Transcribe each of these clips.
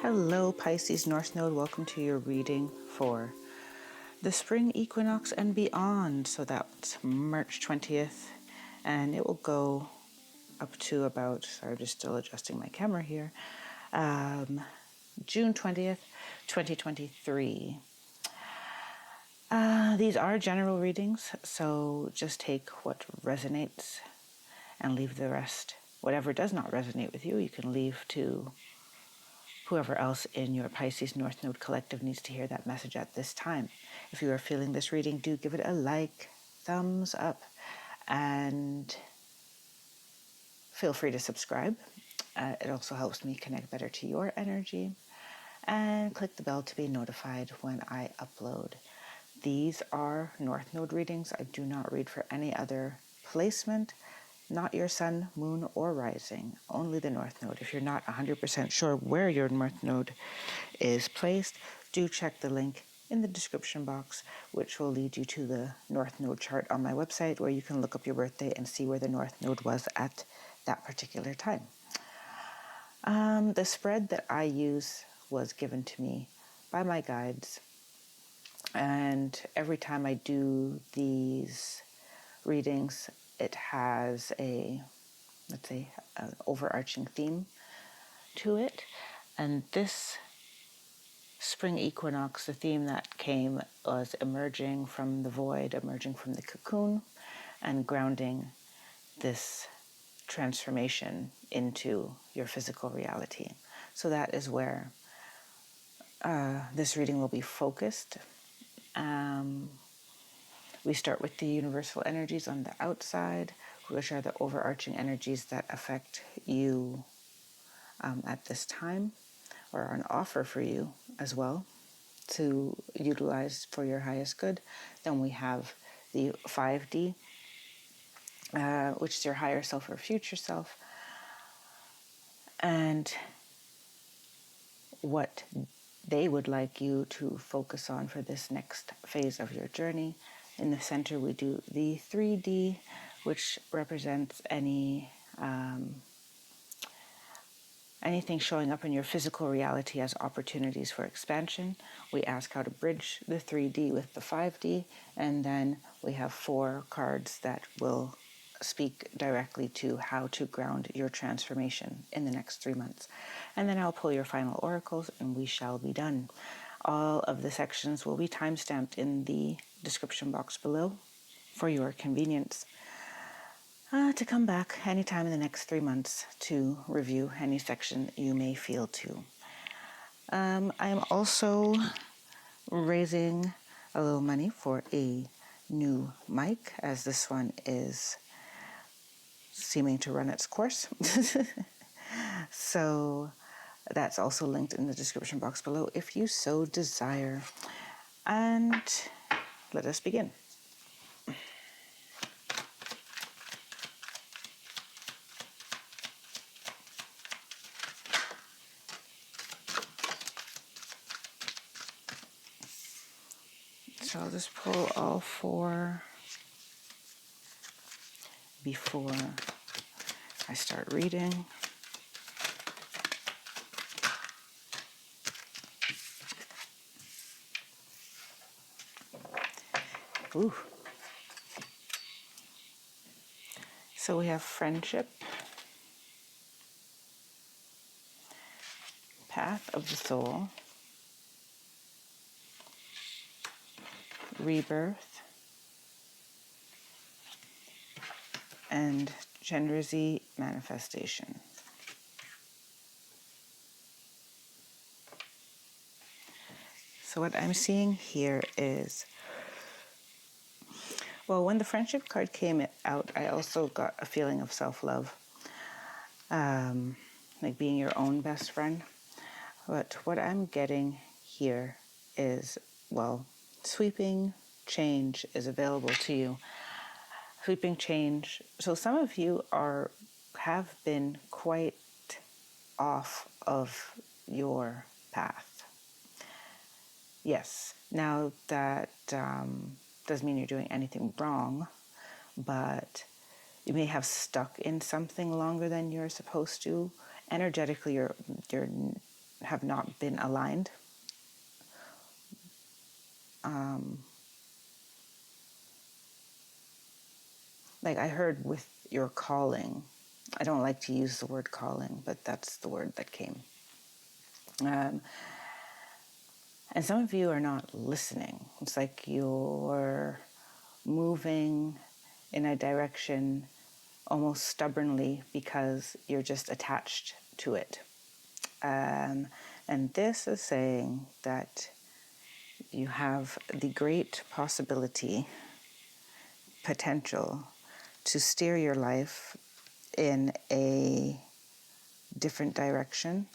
Hello, Pisces North Node. Welcome to your reading for the spring equinox and beyond. So that's March 20th, and it will go up to about, sorry, I'm just still adjusting my camera here, June 20th, 2023. These are general readings, so just take what resonates and leave the rest. Whatever does not resonate with you, you can leave to whoever else in your Pisces North Node collective needs to hear that message at this time. If you are feeling this reading, do give it a like, thumbs up, and feel free to subscribe. It also helps me connect better to your energy. And click the bell to be notified when I upload. These are North Node readings. I do not read for any other placement. Not your sun, moon, or rising, only the North Node. If you're not 100% sure where your North Node is placed, do check the link in the description box, which will lead you to the North Node chart on my website, where you can look up your birthday and see where the North Node was at that particular time. The spread that I use was given to me by my guides, and every time I do these readings, it has an overarching theme to it. And this spring equinox, the theme that came was emerging from the void, emerging from the cocoon, and grounding this transformation into your physical reality. So that is where this reading will be focused. We start with the universal energies on the outside, which are the overarching energies that affect you at this time, or are an offer for you as well to utilize for your highest good. Then we have the 5D, which is your higher self or future self, and what they would like you to focus on for this next phase of your journey. In the center, we do the 3D, which represents anything showing up in your physical reality as opportunities for expansion. We ask how to bridge the 3D with the 5D, and then we have 4 cards that will speak directly to how to ground your transformation in the next 3 months. And then I'll pull your final oracles, and we shall be done. All of the sections will be timestamped in the description box below for your convenience, to come back anytime in the next 3 months to review any section you may feel to. I am also raising a little money for a new mic, as this one is seeming to run its course. So that's also linked in the description box below if you so desire. And let us begin. So I'll just pull all 4 before I start reading. Ooh. So we have friendship, path of the soul, rebirth, and gender Z manifestation. So what I'm seeing here is, well, when the friendship card came out, I also got a feeling of self-love, like being your own best friend. But what I'm getting here is, well, sweeping change is available to you. Sweeping change. So some of you have been quite off of your path. Yes. Now that doesn't mean you're doing anything wrong, but you may have stuck in something longer than you're supposed to. Energetically, you're have not been aligned. Like I heard with your calling, I don't like to use the word calling, but that's the word that came. And some of you are not listening. It's like you're moving in a direction almost stubbornly because you're just attached to it. And this is saying that you have the great possibility, potential, to steer your life in a different direction,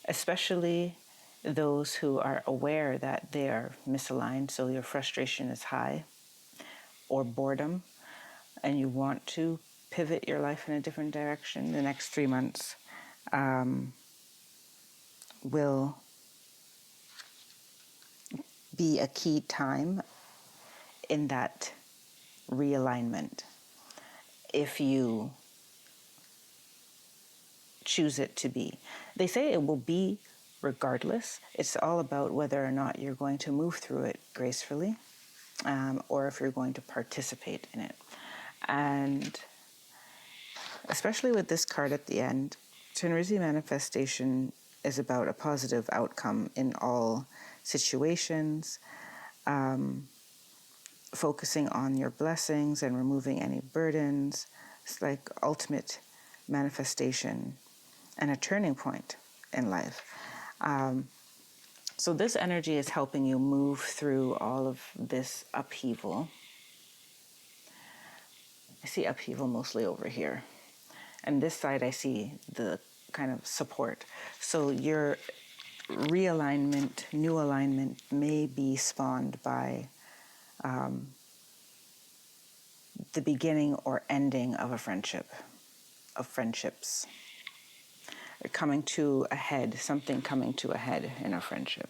especially those who are aware that they are misaligned, so your frustration is high, or boredom, and you want to pivot your life in a different direction. The next 3 months will be a key time in that realignment, if you choose it to be. They say it will be regardless. It's all about whether or not you're going to move through it gracefully, or if you're going to participate in it. And especially with this card at the end, Tenrizi manifestation is about a positive outcome in all situations, focusing on your blessings and removing any burdens. It's like ultimate manifestation and a turning point in life. So this energy is helping you move through all of this upheaval. I see upheaval mostly over here. And this side I see the kind of support. So your realignment, new alignment may be spawned by the beginning or ending of a friendship, of friendships. Coming to a head, something coming to a head in a friendship.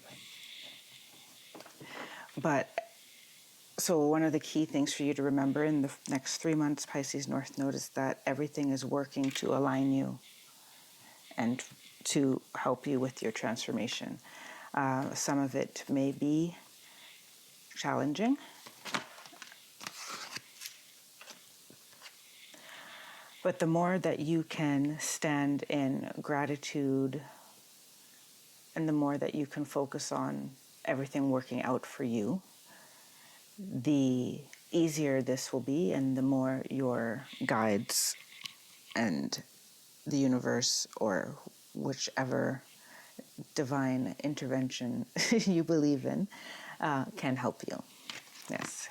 But, so one of the key things for you to remember in the next 3 months, Pisces North Node, is that everything is working to align you and to help you with your transformation. Some of it may be challenging. But the more that you can stand in gratitude and the more that you can focus on everything working out for you, the easier this will be, and the more your guides and the universe or whichever divine intervention you believe in can help you. Yes.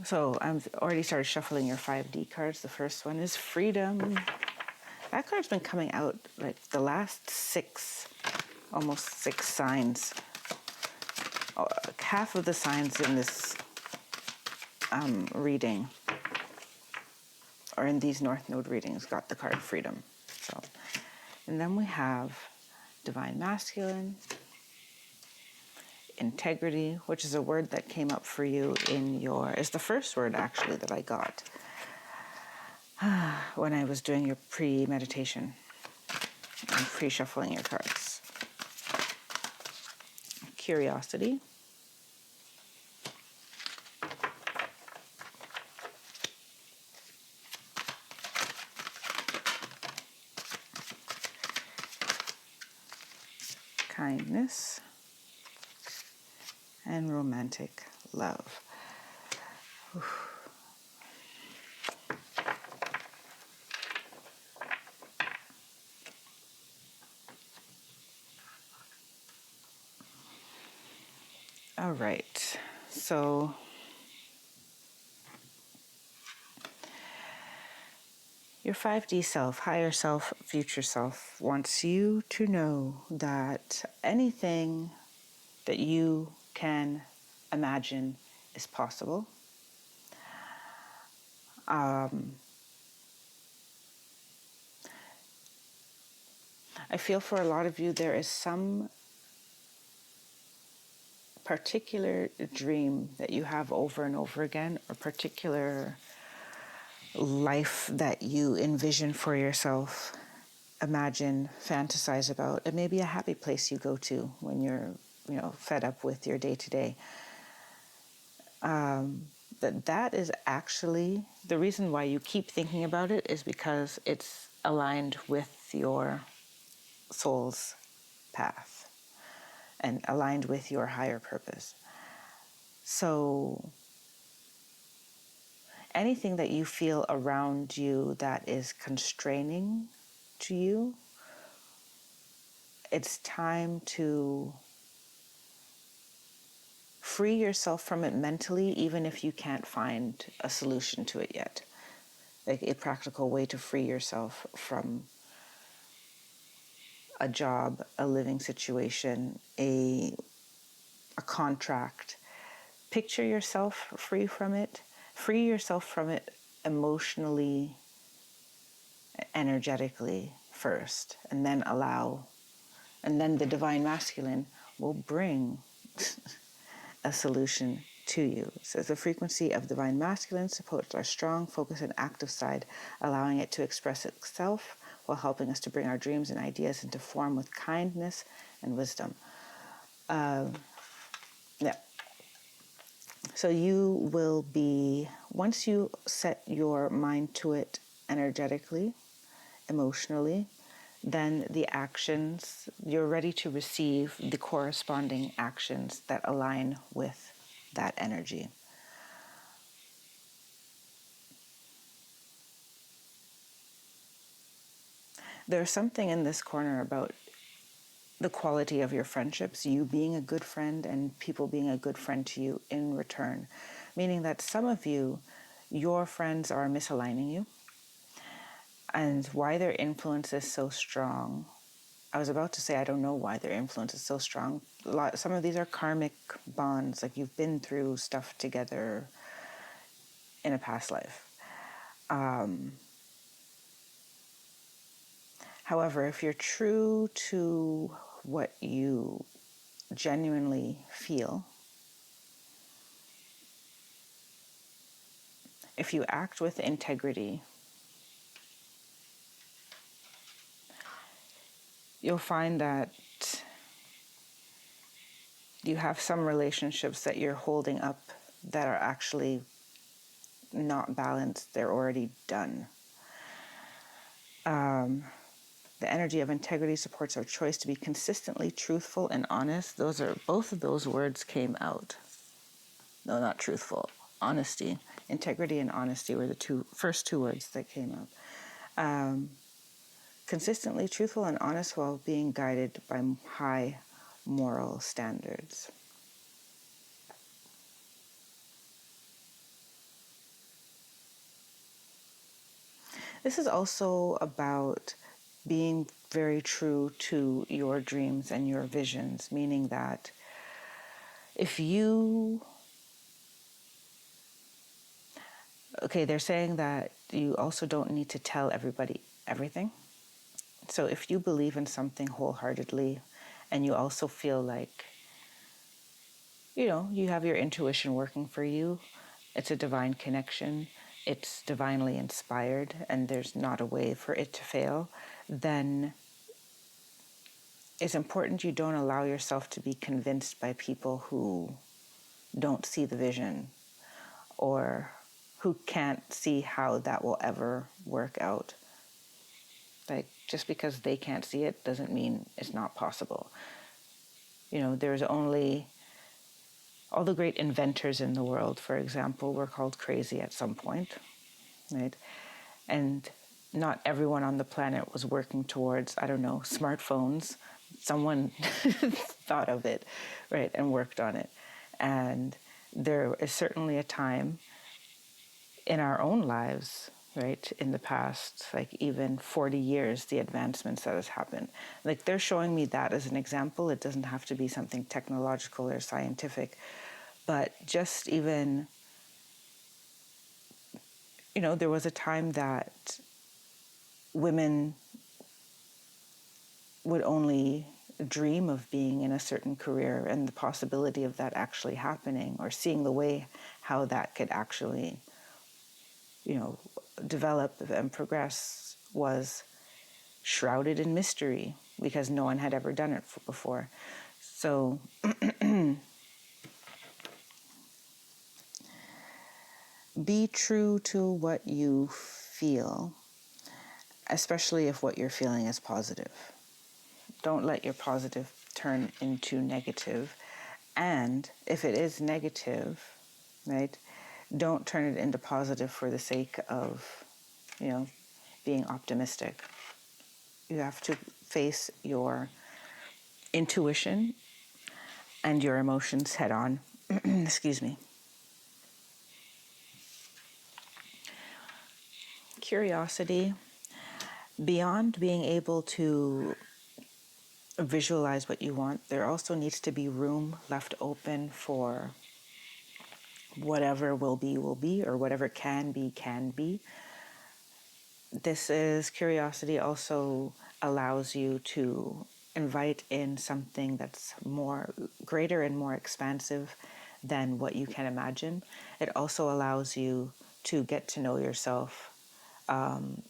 So I've already started shuffling your 5D cards. The first one is Freedom. That card's been coming out like the last almost six signs. Half of the signs in this reading, or in these North Node readings, got the card Freedom. So, and then we have Divine Masculine, Integrity, which is a word that came up for you is the first word actually that I got when I was doing your pre-meditation and pre-shuffling your cards. Curiosity, kindness, and romantic love. All right, so your 5D self, higher self, future self, wants you to know that anything that you can imagine is possible. I feel for a lot of you there is some particular dream that you have over and over again, or particular life that you envision for yourself, imagine, fantasize about. It may be a happy place you go to when you're, fed up with your day-to-day. That is actually the reason why you keep thinking about it, is because it's aligned with your soul's path and aligned with your higher purpose. So anything that you feel around you that is constraining to you, it's time to free yourself from it mentally, even if you can't find a solution to it yet. Like a practical way to free yourself from a job, a living situation, a contract. Picture yourself free from it. Free yourself from it emotionally, energetically first, and then and then the divine masculine will bring a solution to you. So the frequency of divine masculine supports our strong, focused, and active side, allowing it to express itself while helping us to bring our dreams and ideas into form with kindness and wisdom. Yeah. So you will be, once you set your mind to it energetically, emotionally, then the actions, you're ready to receive the corresponding actions that align with that energy. There's something in this corner about the quality of your friendships, you being a good friend and people being a good friend to you in return. Meaning that some of you, your friends are misaligning you, and why their influence is so strong. I was about to say, I don't know why their influence is so strong. Some of these are karmic bonds, like you've been through stuff together in a past life. However, if you're true to what you genuinely feel, if you act with integrity, you'll find that you have some relationships that you're holding up that are actually not balanced. They're already done. The energy of integrity supports our choice to be consistently truthful and honest. Both of those words came out. No, not truthful. Honesty. Integrity and honesty were the first two words that came out. Consistently truthful and honest while being guided by high moral standards. This is also about being very true to your dreams and your visions, meaning that they're saying that you also don't need to tell everybody everything. So if you believe in something wholeheartedly and you also feel like, you have your intuition working for you, it's a divine connection, it's divinely inspired, and there's not a way for it to fail, then it's important you don't allow yourself to be convinced by people who don't see the vision or who can't see how that will ever work out. Like, just because they can't see it doesn't mean it's not possible. There's only all the great inventors in the world, for example, were called crazy at some point, right? And not everyone on the planet was working towards, smartphones. Someone thought of it, right, and worked on it. And there is certainly a time in our own lives, right, in the past, like even 40 years, the advancements that has happened. Like, they're showing me that as an example. It doesn't have to be something technological or scientific, but just even, there was a time that women would only dream of being in a certain career, and the possibility of that actually happening, or seeing the way how that could actually, develop and progress, was shrouded in mystery because no one had ever done it before. So be true to what you feel, especially if what you're feeling is positive. Don't let your positive turn into negative. And if it is negative, right, don't turn it into positive for the sake of, being optimistic. You have to face your intuition and your emotions head on. Excuse me. Curiosity, beyond being able to visualize what you want, there also needs to be room left open for whatever will be, or whatever can be. This is curiosity also allows you to invite in something that's more greater and more expansive than what you can imagine. It also allows you to get to know yourself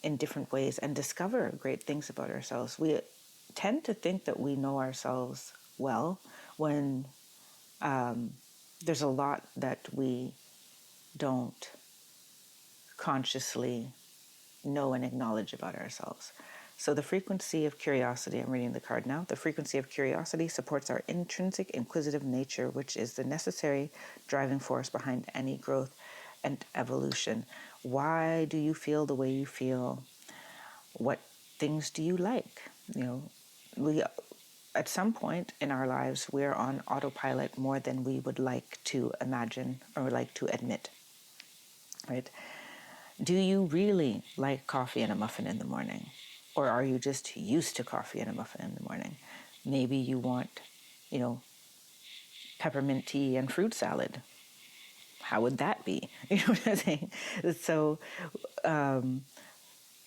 in different ways and discover great things about ourselves. We tend to think that we know ourselves well when there's a lot that we don't consciously know and acknowledge about ourselves. So the frequency of curiosity, I'm reading the card now, the frequency of curiosity supports our intrinsic inquisitive nature, which is the necessary driving force behind any growth and evolution. Why do you feel the way you feel? What things do you like? We at some point in our lives, we're on autopilot more than we would like to imagine or like to admit, right? Do you really like coffee and a muffin in the morning? Or are you just used to coffee and a muffin in the morning? Maybe you want, peppermint tea and fruit salad. How would that be? You know what I'm saying? So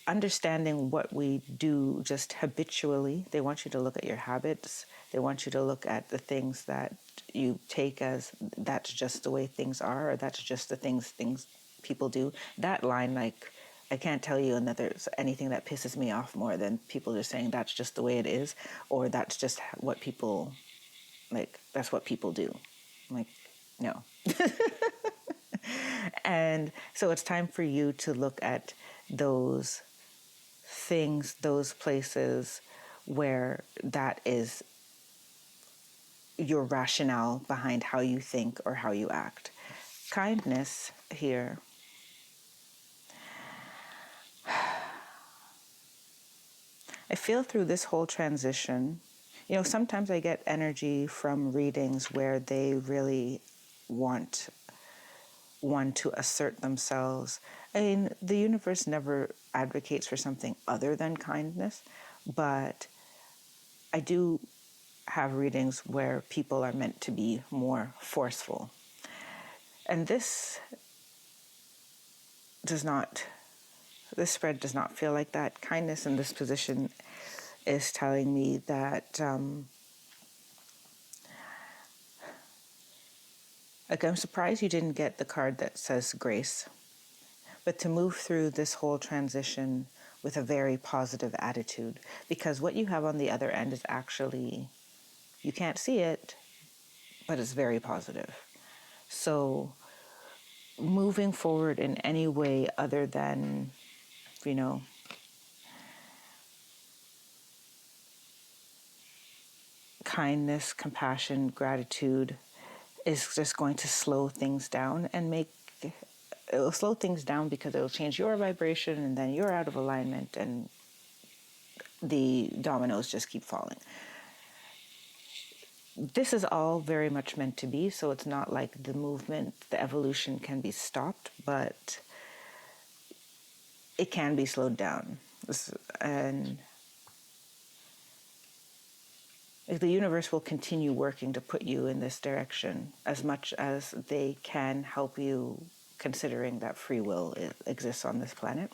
understanding what we do just habitually, they want you to look at your habits. They want you to look at the things that you take as that's just the way things are, or that's just the things people do. That line, like, I can't tell you that there's anything that pisses me off more than people just saying that's just the way it is, or that's just what people, like, that's what people do. I'm like, no. And so it's time for you to look at those things, those places where that is your rationale behind how you think or how you act. Kindness here. I feel through this whole transition, sometimes I get energy from readings where they really want one to assert themselves. I mean, the universe never advocates for something other than kindness, but I do have readings where people are meant to be more forceful. And this spread does not feel like that. Kindness in this position is telling me that I'm surprised you didn't get the card that says grace, but to move through this whole transition with a very positive attitude, because what you have on the other end is actually, you can't see it, but it's very positive. So moving forward in any way other than, kindness, compassion, gratitude is just going to slow things down and it'll slow things down because it'll change your vibration, and then you're out of alignment and the dominoes just keep falling. This is all very much meant to be, so it's not like the movement, the evolution can be stopped, but it can be slowed down. And the universe will continue working to put you in this direction as much as they can help you, considering that free will exists on this planet.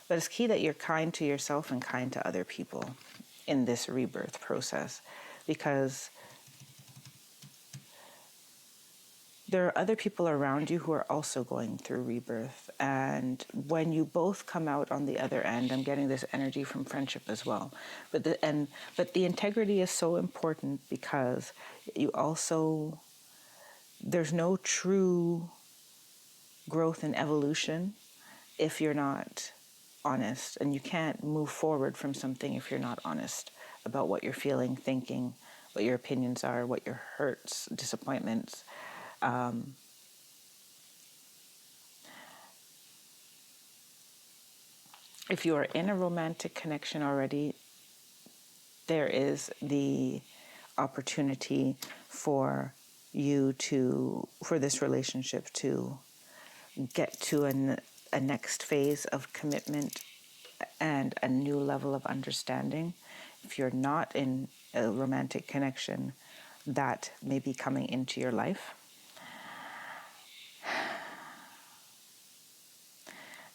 But it's key that you're kind to yourself and kind to other people in this rebirth process, because there are other people around you who are also going through rebirth. And when you both come out on the other end, I'm getting this energy from friendship as well. But the integrity is so important because you also, there's no true growth and evolution if you're not honest. And you can't move forward from something if you're not honest about what you're feeling, thinking, what your opinions are, what your hurts, disappointments. If you are in a romantic connection already, there is the opportunity for for this relationship to get to a next phase of commitment and a new level of understanding. If you're not in a romantic connection, that may be coming into your life.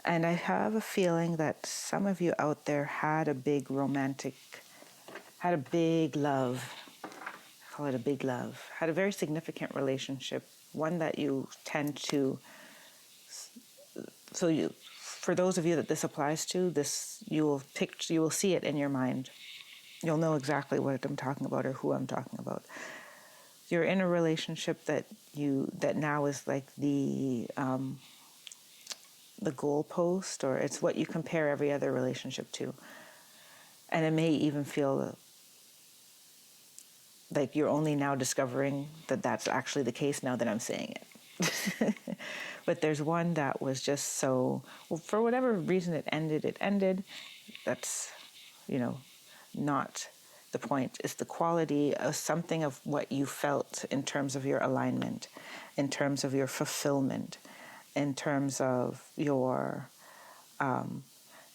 And I have a feeling that some of you out there had a big love, call it a big love, had a very significant relationship, one that you tend to, for those of you that this applies to, you will see it in your mind. You'll know exactly what I'm talking about or who I'm talking about. You're in a relationship that now is like the goalpost, or it's what you compare every other relationship to. And it may even feel like you're only now discovering that that's actually the case now that I'm saying it. But there's one that was just so, well, for whatever reason it ended. That's, not the point. It's the quality of something of what you felt in terms of your alignment, in terms of your fulfillment, in terms of your,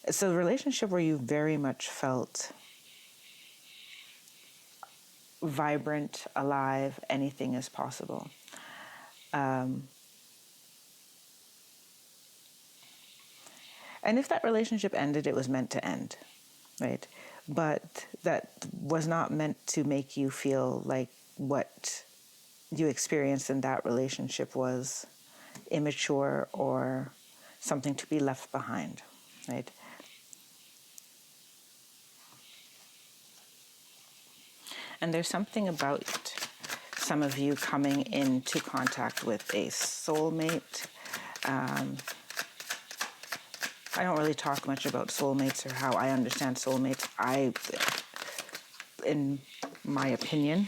it's a relationship where you very much felt vibrant, alive, anything is possible. And if that relationship ended, it was meant to end, right? But that was not meant to make you feel like what you experienced in that relationship was immature or something to be left behind, right? And there's something about some of you coming into contact with a soulmate. I don't really talk much about soulmates or how I understand soulmates. In my opinion,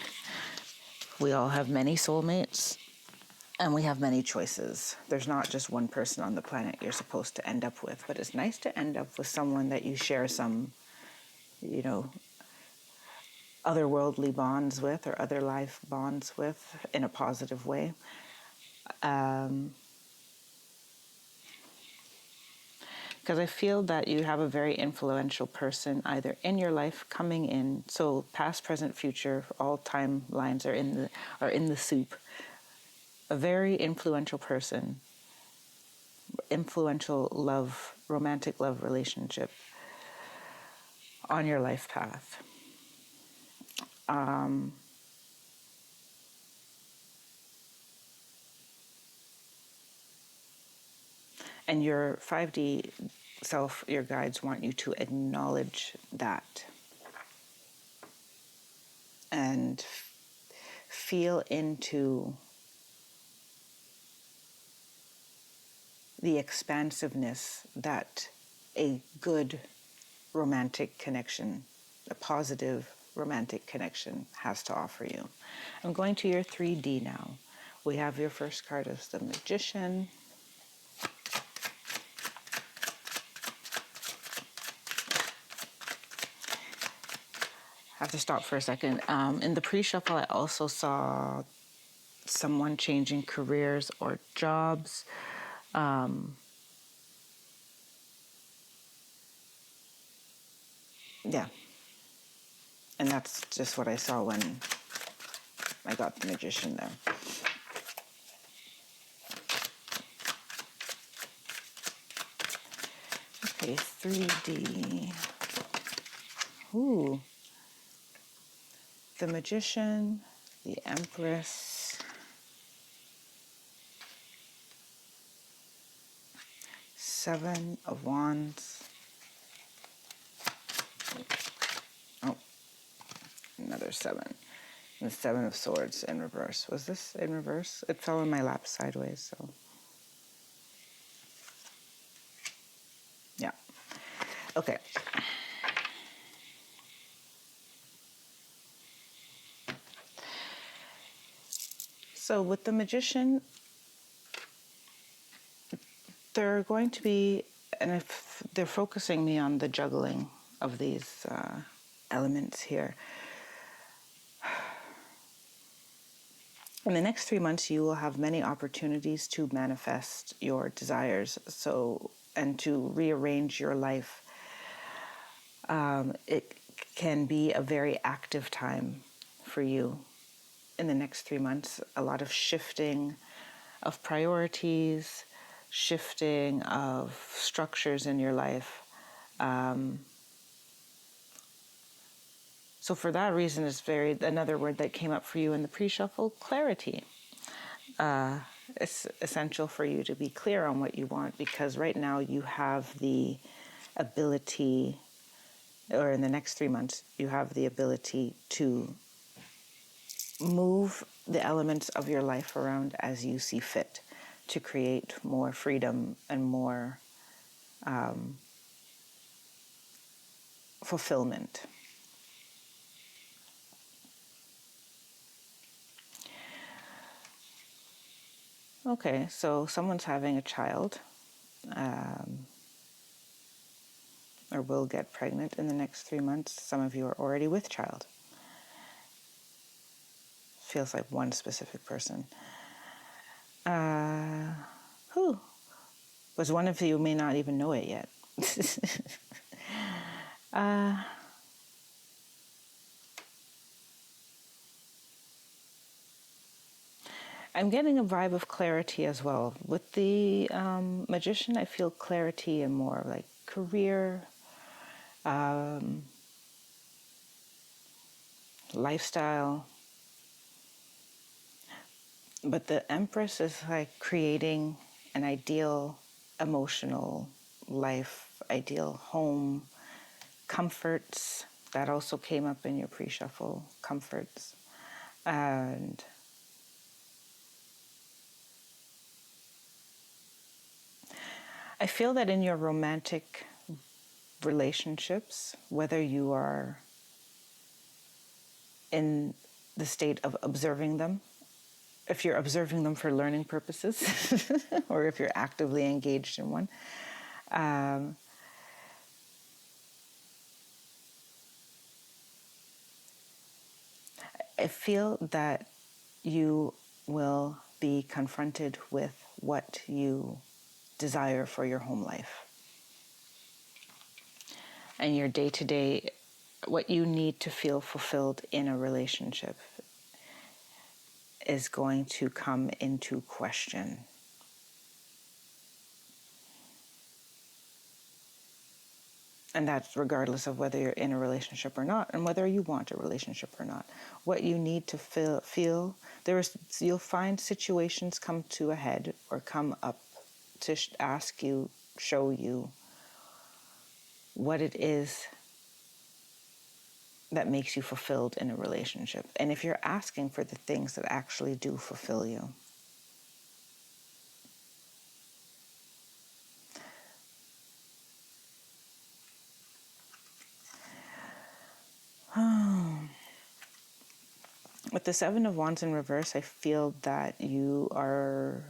we all have many soulmates and we have many choices. There's not just one person on the planet you're supposed to end up with, but it's nice to end up with someone that you share some, otherworldly bonds with or other life bonds with in a positive way. Because I feel that you have a very influential person either in your life coming in, so past, present, future, all timelines are in the soup. A very influential person, influential love, romantic love relationship on your life path. And your 5D self, your guides want you to acknowledge that and feel into the expansiveness that a good romantic connection, a positive romantic connection has to offer you. I'm going to your 3D now. We have your first card as the Magician. I have to stop for a second. In the pre-shuffle, I also saw someone changing careers or jobs. Yeah. And that's just what I saw when I got the Magician there. Okay, 3D. Ooh. The Magician, the Empress, Seven of Wands. Oh, another seven. And the Seven of Swords in reverse. Was this in reverse? It fell in my lap sideways, so. Yeah. Okay. So with the Magician, they're going to be, and if they're focusing me on the juggling of these elements here, in the next 3 months, you will have many opportunities to manifest your desires, and to rearrange your life. It can be a very active time for you in the next 3 months. A lot of shifting of priorities, shifting of structures in your life. So for that reason, it's another word that came up for you in the pre-shuffle, clarity. It's essential for you to be clear on what you want, because right now you have the ability, or in the next 3 months, you have the ability to move the elements of your life around as you see fit to create more freedom and more fulfillment. Okay, so someone's having a child, or will get pregnant in the next 3 months. Some of you are already with child. Feels like one specific person. Who? Because one of you may not even know it yet. I'm getting a vibe of clarity as well. With the Magician, I feel clarity in more like career, lifestyle. But the Empress is like creating an ideal emotional life, ideal home, comforts. That also came up in your pre-shuffle, comforts. And I feel that in your romantic relationships, whether you are in the state of observing them, if you're observing them for learning purposes, or if you're actively engaged in one, I feel that you will be confronted with what you desire for your home life. And your day-to-day, what you need to feel fulfilled in a relationship is going to come into question. And that's regardless of whether you're in a relationship or not, and whether you want a relationship or not. What you need to feel you'll find situations come to a head or come up to ask you, show you what it is that makes you fulfilled in a relationship. And if you're asking for the things that actually do fulfill you. With the Seven of Wands in reverse, I feel that you are...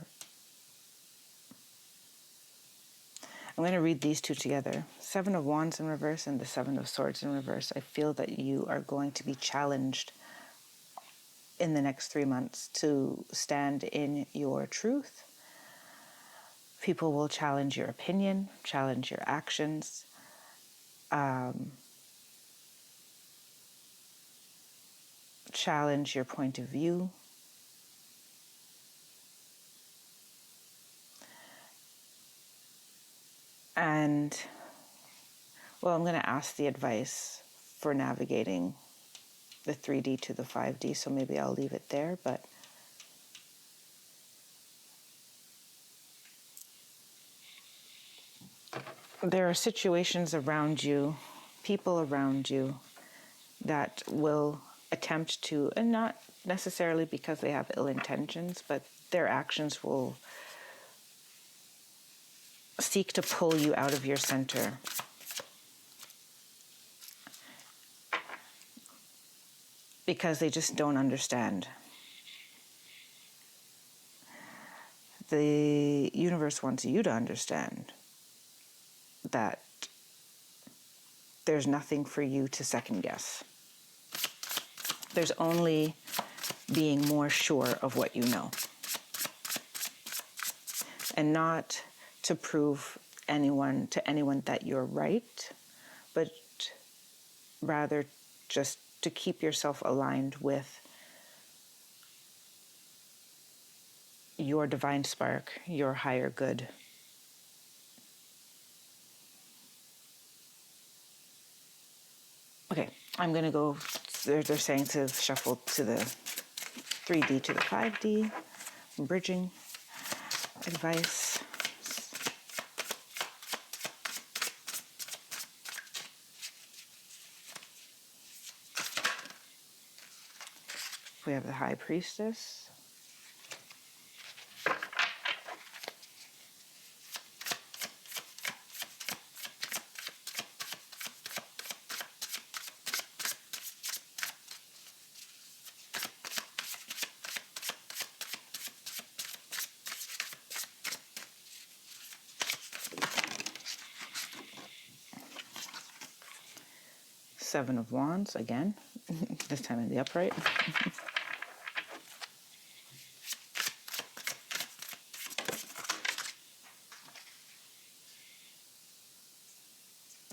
I'm going to read these two together. Seven of Wands in reverse and the Seven of Swords in reverse. I feel that you are going to be challenged in the next 3 months to stand in your truth. People will challenge your opinion, challenge your actions. Challenge your point of view. And, well, I'm going to ask the advice for navigating the 3D to the 5D, so maybe I'll leave it there, but there are situations around you, people around you that will attempt to, and not necessarily because they have ill intentions, but their actions will seek to pull you out of your center. Because they just don't understand. The universe wants you to understand that there's nothing for you to second guess. There's only being more sure of what you know. And not to prove to anyone that you're right, but rather just to keep yourself aligned with your divine spark, your higher good. Okay, I'm going to go, they're saying to shuffle to the 3D to the 5D, bridging advice. We have the High Priestess. Seven of Wands, again, this time in the upright.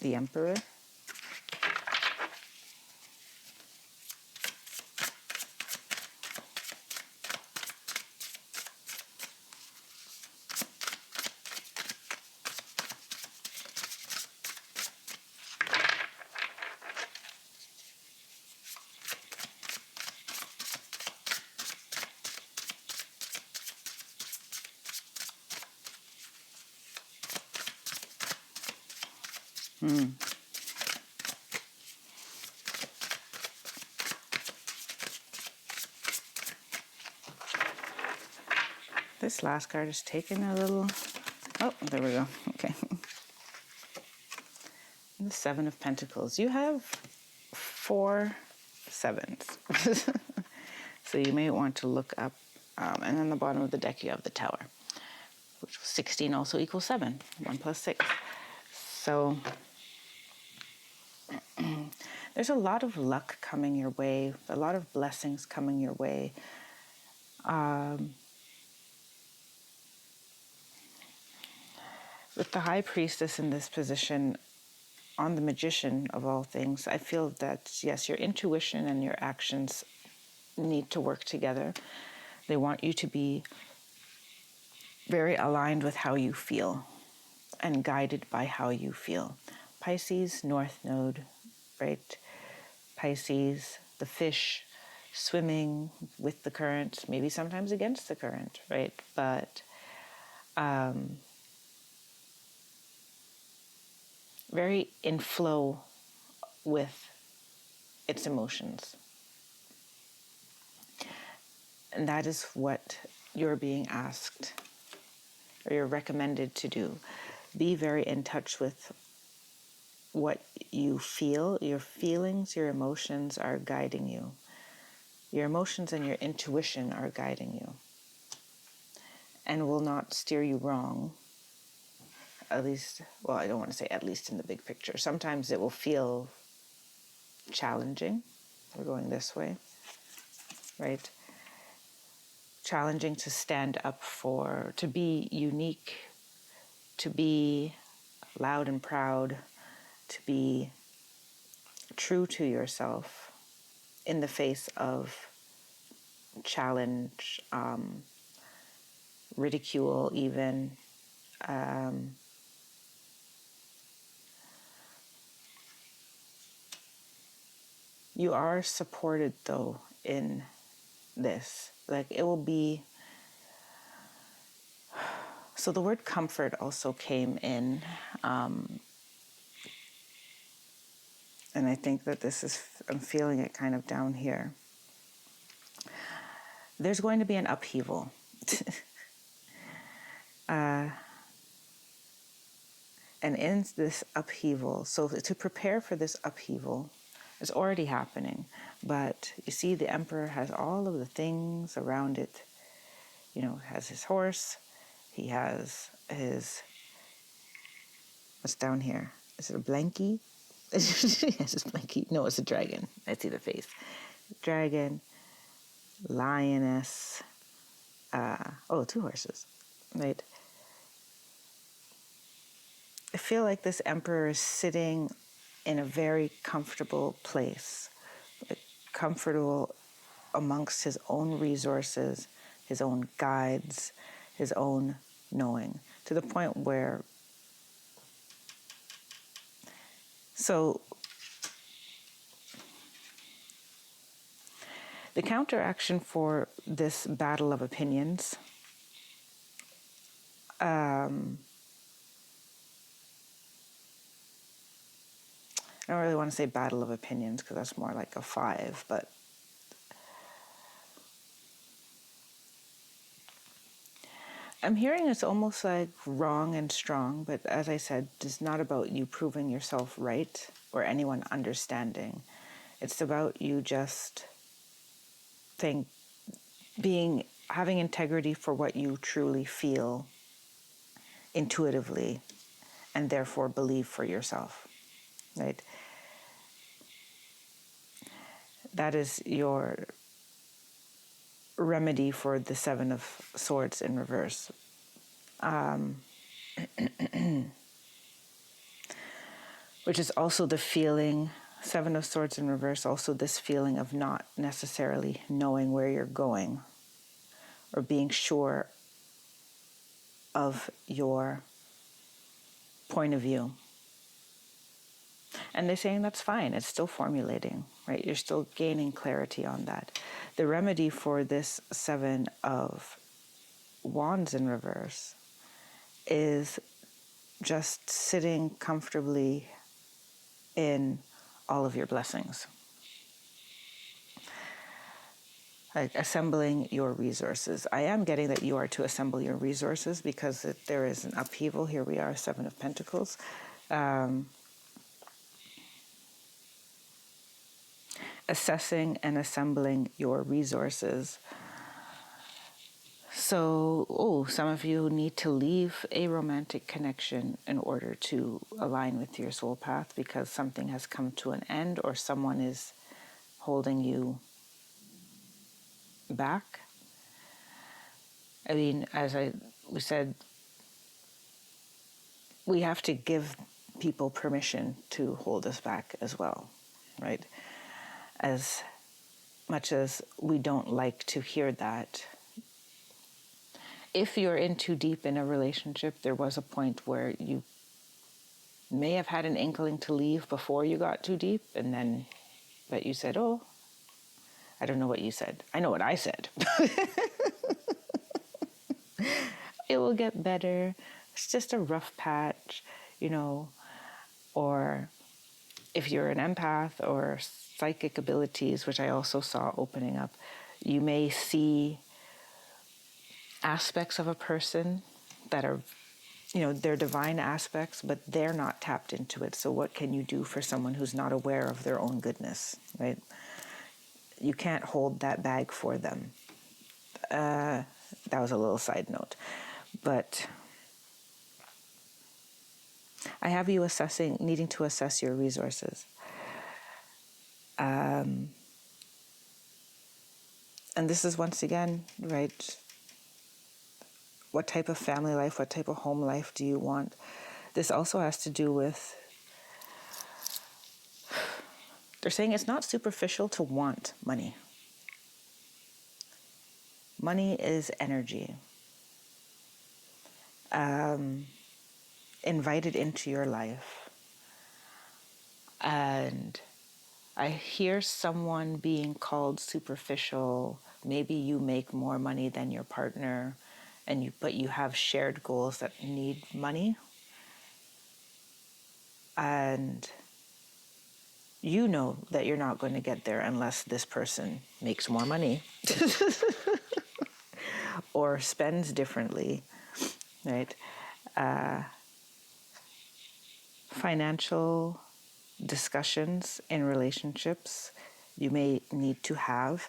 The Emperor. This last card is taking a little... Oh, there we go. Okay. The Seven of Pentacles. You have 4 sevens. So you may want to look up. And on the bottom of the deck, you have the Tower, which 16 also equals 7. 1 plus 6. So there's a lot of luck coming your way, a lot of blessings coming your way. With the High Priestess in this position, on the Magician of all things, I feel that, yes, your intuition and your actions need to work together. They want you to be very aligned with how you feel and guided by how you feel. Pisces, North Node, right? Pisces, the fish, swimming with the current, maybe sometimes against the current, right? But very in flow with its emotions. And that is what you're being asked, or you're recommended to do. Be very in touch with what you feel. Your feelings, your emotions are guiding you. Your emotions and your intuition are guiding you and will not steer you wrong. At least, well, I don't want to say at least in the big picture. Sometimes it will feel challenging. We're going this way, right? Challenging to stand up for, to be unique, to be loud and proud, to be true to yourself in the face of challenge, ridicule even. You are supported, though, in this. Like, it will be... So the word comfort also came in, and I think that I'm feeling it kind of down here. There's going to be an upheaval. And in this upheaval, so to prepare for this upheaval, it's already happening. But you see, the emperor has all of the things around it. Has his horse. He has what's down here? Is it a blankie? Yes, it's blankie. No, it's a dragon. I see the face. Dragon, lioness. Two horses, right? I feel like this emperor is sitting in a very comfortable place, comfortable amongst his own resources, his own guides, his own knowing, to the point where, so the counteraction for this battle of opinions, I don't really want to say battle of opinions because that's more like a 5, but I'm hearing it's almost like wrong and strong, but as I said, it's not about you proving yourself right or anyone understanding. It's about you just having integrity for what you truly feel intuitively and therefore believe for yourself, right? That is your remedy for the 7 of Swords in reverse. Which is also the feeling, 7 of Swords in reverse, also this feeling of not necessarily knowing where you're going or being sure of your point of view. And they're saying that's fine. It's still formulating, right? You're still gaining clarity on that. The remedy for this 7 of Wands in reverse is just sitting comfortably in all of your blessings. Like assembling your resources. I am getting that you are to assemble your resources because there is an upheaval. Here we are, 7 of Pentacles. Assessing and assembling your resources. So, some of you need to leave a romantic connection in order to align with your soul path because something has come to an end or someone is holding you back. I mean, we said, we have to give people permission to hold us back as well, right? As much as we don't like to hear that. If you're in too deep in a relationship, there was a point where you may have had an inkling to leave before you got too deep, but you said, I don't know what you said. I know what I said. It will get better. It's just a rough patch, or if you're an empath or psychic abilities, which I also saw opening up, you may see aspects of a person that are, they're divine aspects, but they're not tapped into it. So what can you do for someone who's not aware of their own goodness, right? You can't hold that bag for them. That was a little side note. But I have you needing to assess your resources. And this is once again, right? What type of family life, what type of home life do you want? This also has to do with, they're saying it's not superficial to want money. Money is energy. Invited into your life. And I hear someone being called superficial. Maybe you make more money than your partner but you have shared goals that need money, and you know that you're not going to get there unless this person makes more money or spends differently, right? Financial discussions in relationships you may need to have.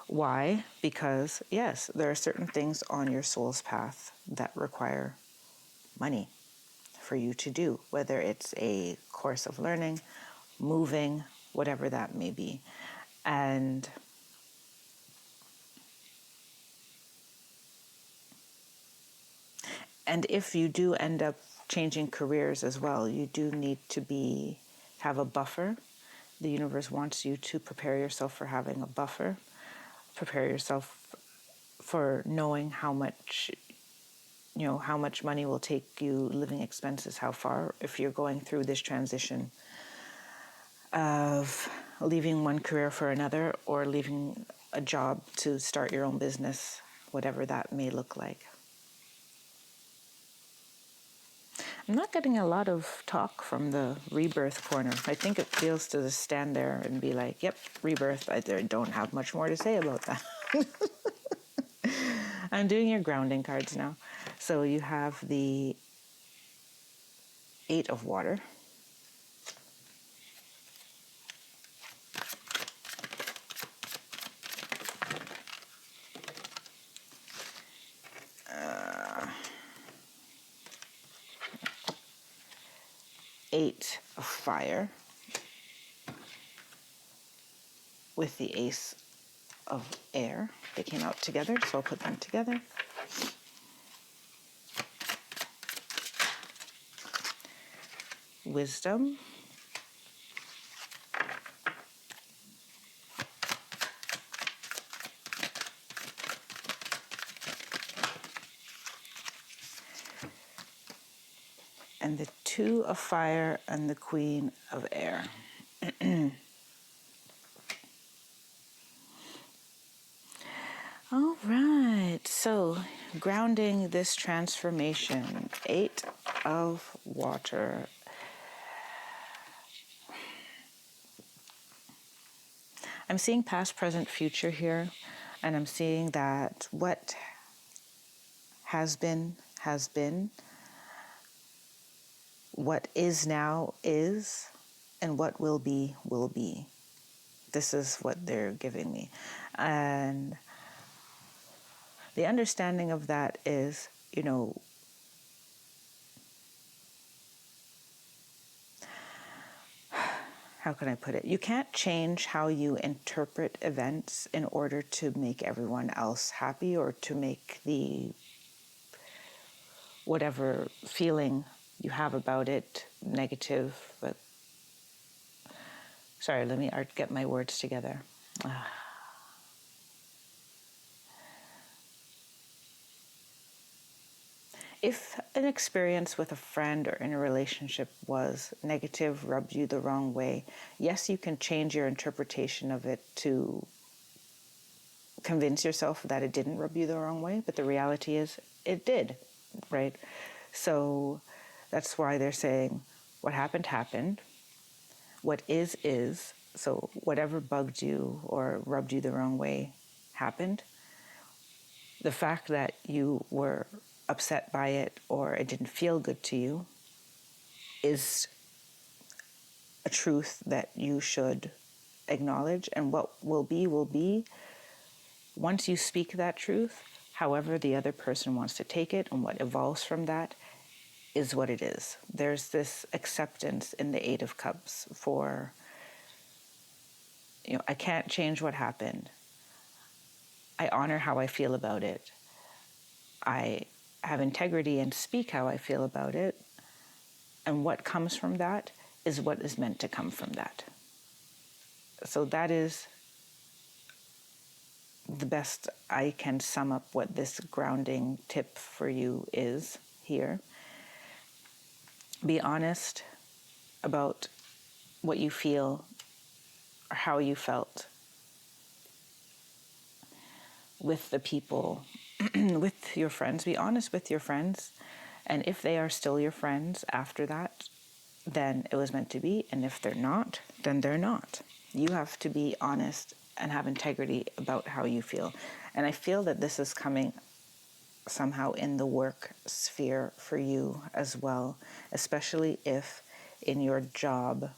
Why? Because, yes, there are certain things on your soul's path that require money for you to do, whether it's a course of learning, moving, whatever that may be. And if you do end up changing careers as well, you do need to have a buffer. The universe wants you to prepare yourself for having a buffer. Prepare yourself for knowing how much money will take you, living expenses, how far, if you're going through this transition of leaving one career for another or leaving a job to start your own business, whatever that may look like. I'm not getting a lot of talk from the rebirth corner. I think it feels to just stand there and be like, yep, rebirth. I don't have much more to say about that. I'm doing your grounding cards now. So you have the 8 of Water. Eight of Fire with the Ace of Air. They came out together, so I'll put them together. Wisdom. And the 2 of Fire and the Queen of Air. All right, so grounding this transformation, 8 of Water. I'm seeing past, present, future here, and I'm seeing that what has been, has been. What is now is, and what will be, will be. This is what they're giving me. And the understanding of that is, how can I put it? You can't change how you interpret events in order to make everyone else happy or to make the whatever feeling you have about it negative. But sorry, let me get my words together. If an experience with a friend or in a relationship was negative, rubbed you the wrong way, yes, you can change your interpretation of it to convince yourself that it didn't rub you the wrong way, but the reality is it did, right? So that's why they're saying what happened, happened. What is. So whatever bugged you or rubbed you the wrong way happened. The fact that you were upset by it or it didn't feel good to you is a truth that you should acknowledge, and what will be once you speak that truth. However the other person wants to take it and what evolves from that is what it is. There's this acceptance in the 8 of Cups for, I can't change what happened. I honor how I feel about it. I have integrity and speak how I feel about it. And what comes from that is what is meant to come from that. So that is the best I can sum up what this grounding tip for you is here. Be honest about what you feel or how you felt with the people with your friends. Be honest with your friends. And if they are still your friends after that, then it was meant to be. And if they're not, then they're not. You have to be honest and have integrity about how you feel. And I feel that this is coming somehow in the work sphere for you as well, especially if in your job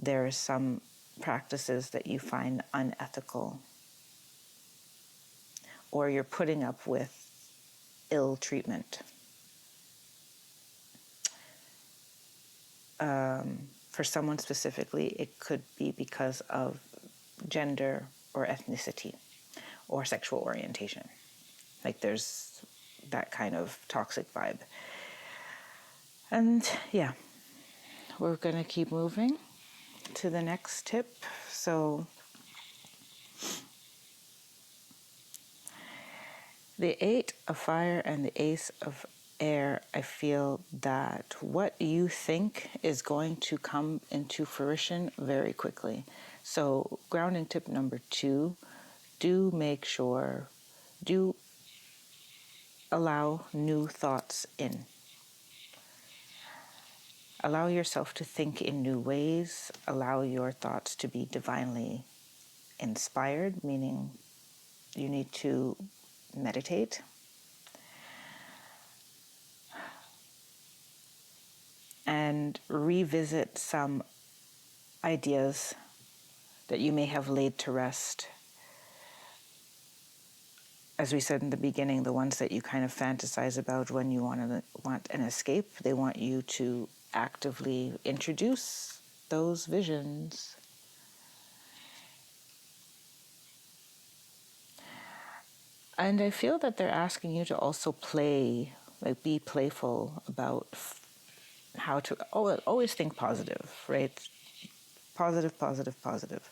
there are some practices that you find unethical, or you're putting up with ill treatment. For someone specifically, it could be because of gender or ethnicity or sexual orientation. Like there's that kind of toxic vibe. And yeah, we're going to keep moving to the next tip. So the 8 of fire and the ace of air, I feel that what you think is going to come into fruition very quickly. So grounding tip number 2, do allow new thoughts in. Allow yourself to think in new ways. Allow your thoughts to be divinely inspired, meaning you need to meditate. And revisit some ideas that you may have laid to rest. As we said in the beginning, the ones that you kind of fantasize about when you want an escape, they want you to actively introduce those visions. And I feel that they're asking you to also play, like be playful about how to always think positive, right? Positive, positive, positive.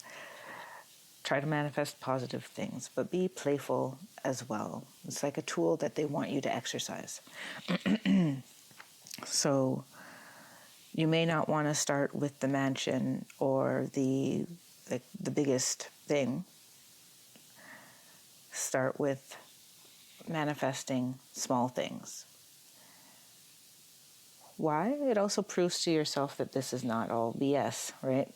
Try to manifest positive things, but be playful as well. It's like a tool that they want you to exercise. So you may not want to start with the mansion or the biggest thing. Start with manifesting small things. Why? It also proves to yourself that this is not all BS, right?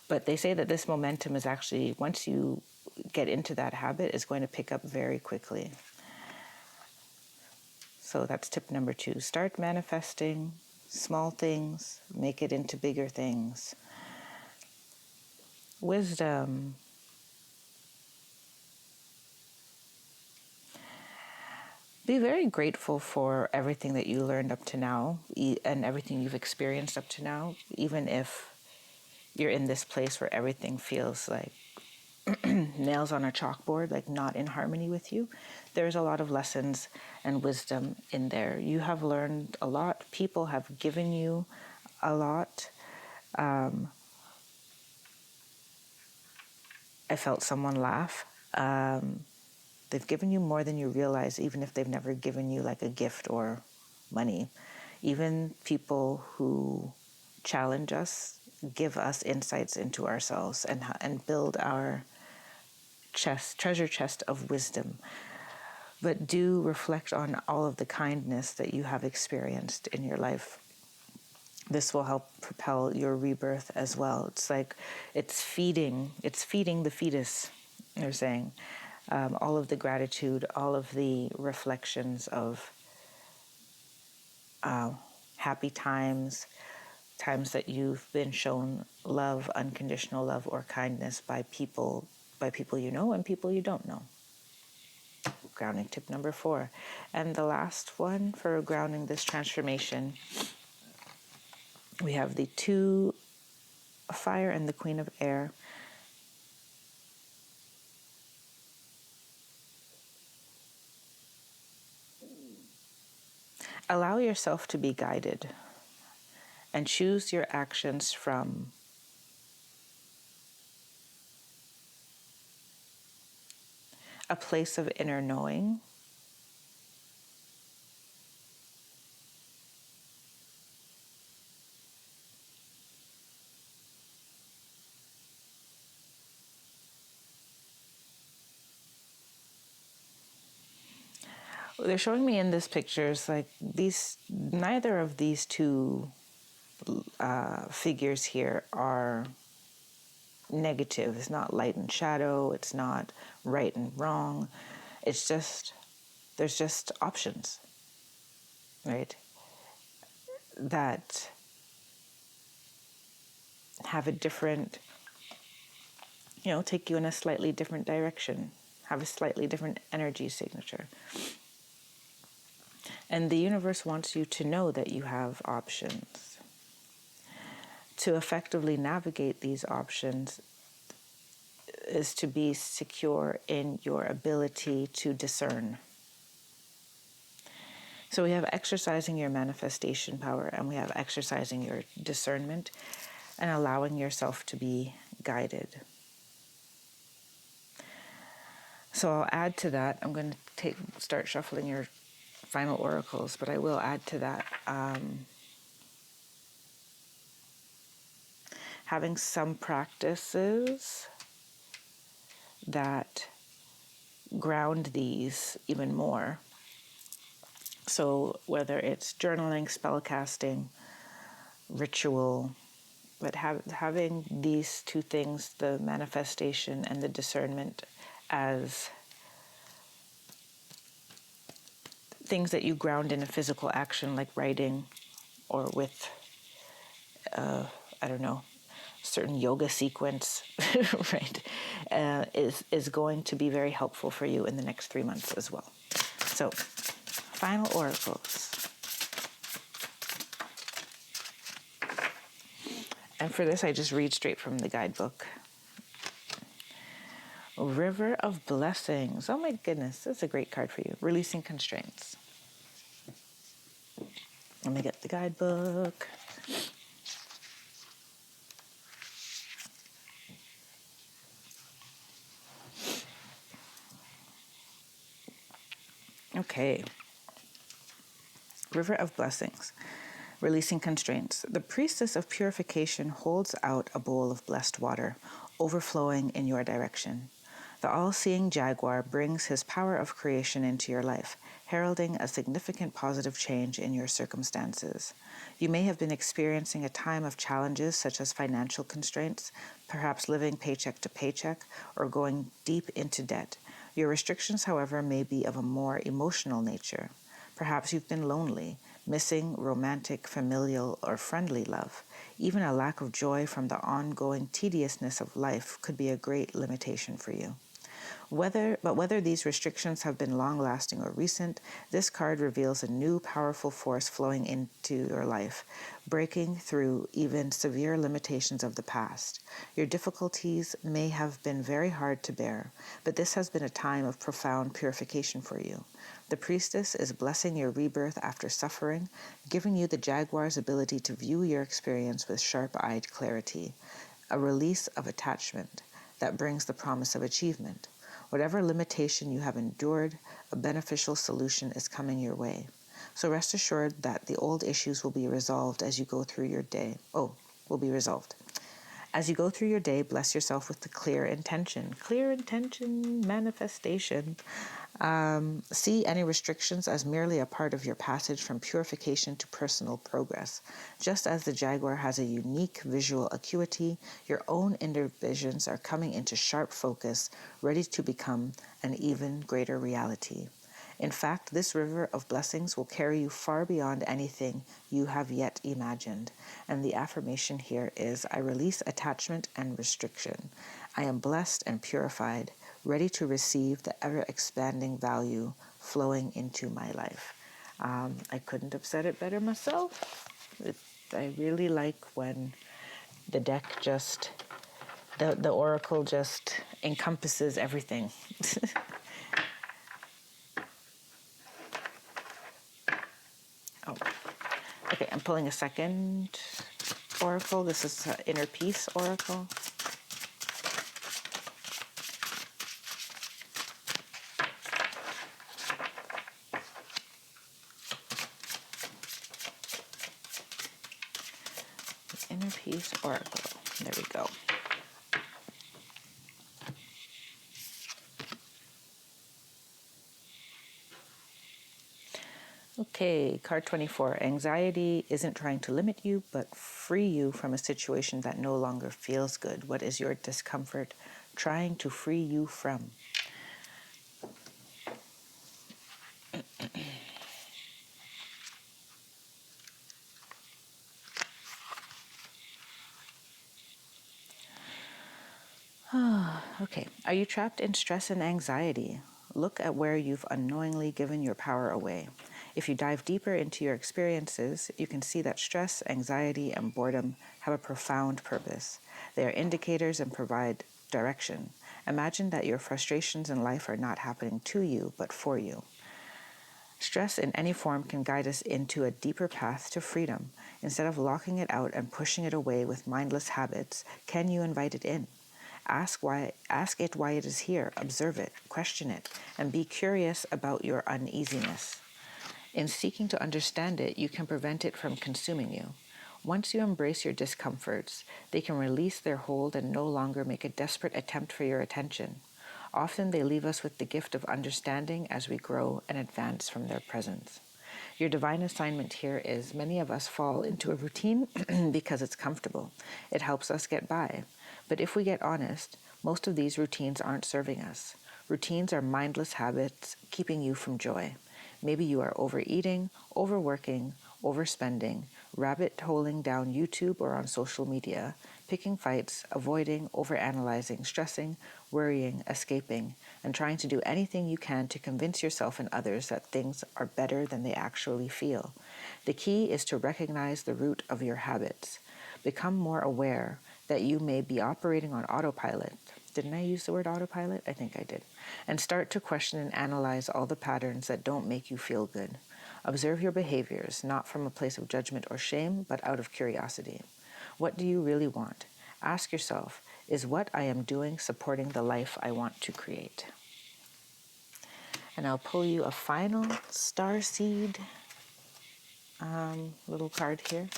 But they say that this momentum is actually, once you get into that habit, is going to pick up very quickly. So that's tip number 2. Start manifesting small things, make it into bigger things. Wisdom. Be very grateful for everything that you learned up to now and everything you've experienced up to now, even if you're in this place where everything feels like nails on a chalkboard, like not in harmony with you. There's a lot of lessons and wisdom in there. You have learned a lot. People have given you a lot. I felt someone laugh. They've given you more than you realize, even if they've never given you like a gift or money. Even people who challenge us give us insights into ourselves and build our treasure chest of wisdom. But do reflect on all of the kindness that you have experienced in your life. This will help propel your rebirth as well. It's like it's feeding the fetus, they're saying. All of the gratitude, all of the reflections of happy times that you've been shown love, unconditional love or kindness by people you know and people you don't know. Grounding tip number 4. And the last one for grounding this transformation, we have the 2 of fire and the Queen of air. Allow yourself to be guided and choose your actions from a place of inner knowing. they're showing me in this picture is like neither of these two figures here are negative. It's not light and shadow. It's not right and wrong. It's just, there's just options, right? That have a different, take you in a slightly different direction, have a slightly different energy signature. And the universe wants you to know that you have options. To effectively navigate these options is to be secure in your ability to discern. So we have exercising your manifestation power, and we have exercising your discernment and allowing yourself to be guided. So I'll add to that. I'm going to start shuffling your final oracles, but I will add to that having some practices that ground these even more. So whether it's journaling, spellcasting, ritual, but having these two things, the manifestation and the discernment, as things that you ground in a physical action, like writing, or with, certain yoga sequence, right, is going to be very helpful for you in the next 3 months as well. So, final oracles. And for this, I just read straight from the guidebook. River of Blessings. Oh my goodness, that's a great card for you. Releasing constraints. Let me get the guidebook. Okay. River of Blessings. Releasing constraints. The priestess of purification holds out a bowl of blessed water, overflowing in your direction. The all-seeing jaguar brings his power of creation into your life, heralding a significant positive change in your circumstances. You may have been experiencing a time of challenges such as financial constraints, perhaps living paycheck to paycheck, or going deep into debt. Your restrictions, however, may be of a more emotional nature. Perhaps you've been lonely, missing romantic, familial, or friendly love. Even a lack of joy from the ongoing tediousness of life could be a great limitation for you. Whether these restrictions have been long-lasting or recent, this card reveals a new powerful force flowing into your life, breaking through even severe limitations of the past. Your difficulties may have been very hard to bear, but this has been a time of profound purification for you. The priestess is blessing your rebirth after suffering, giving you the jaguar's ability to view your experience with sharp-eyed clarity, a release of attachment that brings the promise of achievement. Whatever limitation you have endured, a beneficial solution is coming your way. So rest assured that the old issues will be resolved as you go through your day. Will be resolved. As you go through your day, bless yourself with the clear intention. Clear intention, manifestation. See any restrictions as merely a part of your passage from purification to personal progress. Just as the jaguar has a unique visual acuity, your own inner visions are coming into sharp focus, ready to become an even greater reality. In fact, this river of blessings will carry you far beyond anything you have yet imagined. And the affirmation here is, I release attachment and restriction. I am blessed and purified, ready to receive the ever-expanding value flowing into my life. I couldn't have said it better myself. I really like when the deck just, the oracle just encompasses everything. Okay, I'm pulling a second oracle. This is Inner Peace oracle. Inner Peace oracle. There we go. Okay, card 24. Anxiety isn't trying to limit you, but free you from a situation that no longer feels good. What is your discomfort trying to free you from? Okay, are you trapped in stress and anxiety? Look at where you've unknowingly given your power away. If you dive deeper into your experiences, you can see that stress, anxiety, and boredom have a profound purpose. They are indicators and provide direction. Imagine that your frustrations in life are not happening to you, but for you. Stress in any form can guide us into a deeper path to freedom. Instead of locking it out and pushing it away with mindless habits, can you invite it in? Ask it why it is here, observe it, question it, and be curious about your uneasiness. In seeking to understand it, you can prevent it from consuming you. Once you embrace your discomforts, they can release their hold and no longer make a desperate attempt for your attention. Often they leave us with the gift of understanding as we grow and advance from their presence. Your divine assignment here is many of us fall into a routine because it's comfortable. It helps us get by. But if we get honest, most of these routines aren't serving us. Routines are mindless habits keeping you from joy. Maybe you are overeating, overworking, overspending, rabbit-holing down YouTube or on social media, picking fights, avoiding, overanalyzing, stressing, worrying, escaping, and trying to do anything you can to convince yourself and others that things are better than they actually feel. The key is to recognize the root of your habits. Become more aware that you may be operating on autopilot. Didn't I use the word autopilot? I think I did. And start to question and analyze all the patterns that don't make you feel good. Observe your behaviors, not from a place of judgment or shame, but out of curiosity. What do you really want? Ask yourself, is what I am doing supporting the life I want to create? And I'll pull you a final starseed little card here.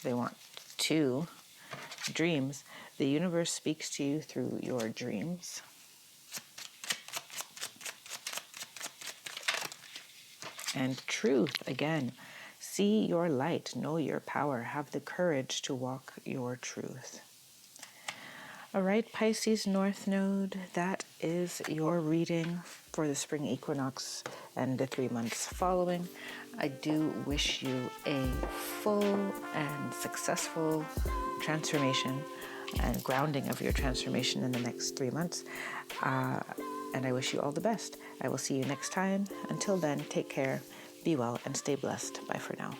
They want 2 dreams. The universe speaks to you through your dreams. And truth, again, see your light, know your power, have the courage to walk your truth. All right, Pisces North Node, that is your reading for the spring equinox and the 3 months following. I do wish you a full and successful transformation and grounding of your transformation in the next 3 months. And I wish you all the best. I will see you next time. Until then, take care, be well, and stay blessed. Bye for now.